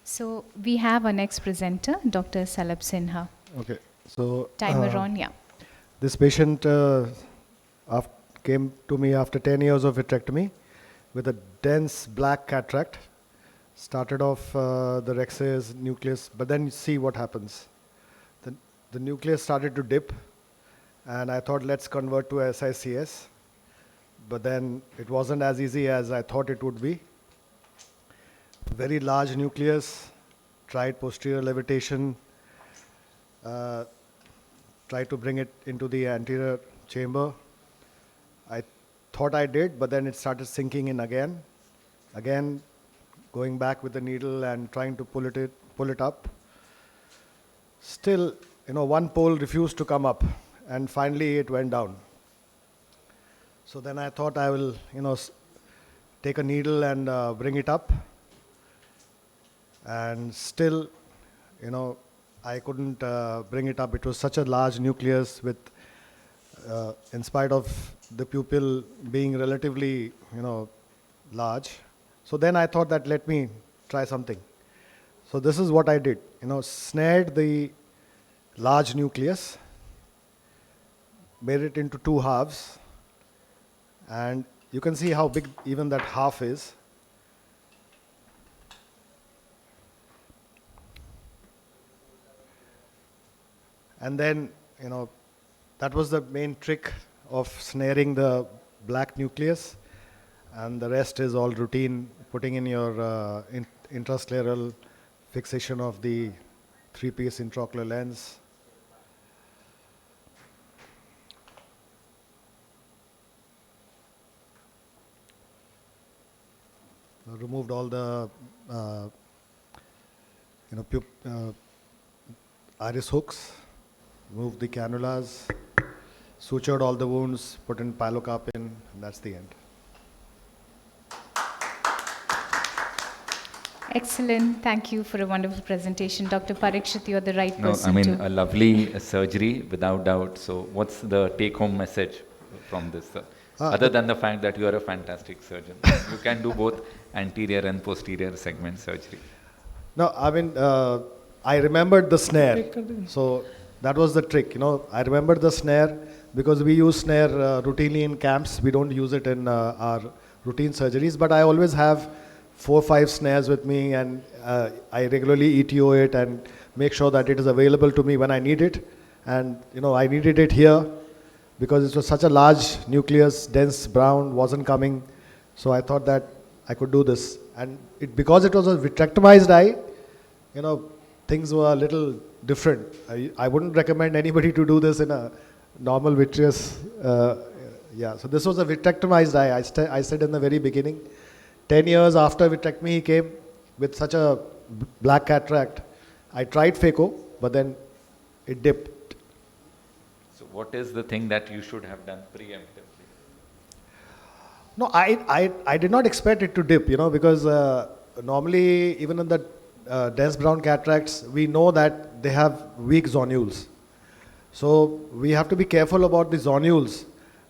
So we have our next presenter, Dr. Shalabh Sinha. Okay, so Timer on, yeah. this patient came to me after 10 years of vitrectomy with a dense black cataract. Started off the rexus, nucleus, but then you see what happens. The nucleus started to dip, and I thought, let's convert to SICS. But then it wasn't as easy as I thought it would be. Very large nucleus, tried posterior levitation, tried to bring it into the anterior chamber. I thought I did, but then it started sinking in again. Again, going back with the needle and trying to pull it up. Still, one pole refused to come up, and finally it went down. So then I thought I will, take a needle and bring it up. And still, I couldn't bring it up. It was such a large nucleus with, in spite of the pupil being relatively, large. So then I thought that let me try something. So this is what I did, snared the large nucleus, made it into two halves, and you can see how big even that half is. And then, that was the main trick of snaring the black nucleus, and the rest is all routine, putting in your intrascleral fixation of the 3-piece intraocular lens. Removed all the iris hooks, removed the cannulas, sutured all the wounds, put in pilocarpine, and that's the end. Excellent. Thank you for a wonderful presentation. Dr. Parikshit, you're the right person No, I mean, a lovely surgery, without doubt. So what's the take-home message from this, sir? Other than the fact that you are a fantastic surgeon. You can do both anterior and posterior segment surgery. No, I mean, I remembered the snare. So that was the trick, I remembered the snare because we use snare routinely in camps. We don't use it in our routine surgeries, but I always have 4 or 5 snares with me, and I regularly ETO it and make sure that it is available to me when I need it. And, I needed it here because it was such a large nucleus, dense brown, wasn't coming. So I thought that I could do this. And because it was a vitrectomized eye, things were a little different. I wouldn't recommend anybody to do this in a normal vitreous. So this was a vitrectomized eye. I said in the very beginning, 10 years after vitrectomy, he came with such a black cataract. I tried phaco, but then it dipped. So what is the thing that you should have done preemptively? No, I did not expect it to dip, because normally even in the dense brown cataracts, we know that they have weak zonules. So we have to be careful about the zonules.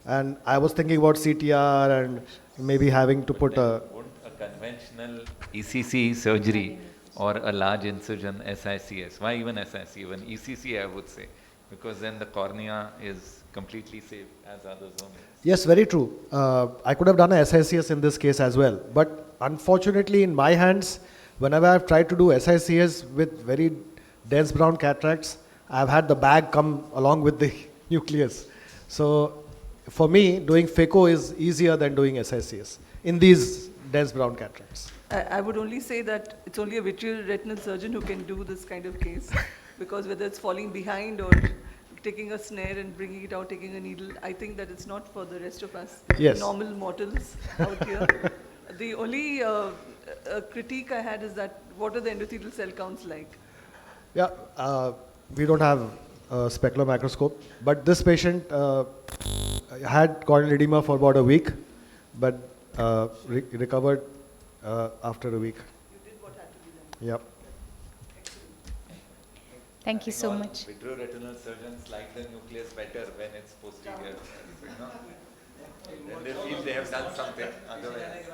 And I was thinking about CTR and maybe having to put a... Wouldn't a conventional ECC surgery or a large incision SICS, why even SIC, even ECC I would say, because then the cornea is completely safe as other zones. Yes, very true. I could have done a SICS in this case as well. But unfortunately in my hands, whenever I've tried to do SICS with very dense brown cataracts, I've had the bag come along with the nucleus. So for me, doing phaco is easier than doing SICS in these dense brown cataracts. I would only say that it's only a vitreoretinal surgeon who can do this kind of case, because whether it's falling behind or taking a snare and bringing it out, taking a needle, I think that it's not for the rest of us, yes, normal mortals out here. The only critique I had is that what are the endothelial cell counts like? Yeah, we don't have a specular microscope, but this patient had corneal edema for about a week, but recovered after a week. You did what had to be done. Yep. Thank you so much. Vitreoretinal surgeons like the nucleus better when it's posterior. Then they feel they have done something. Otherwise.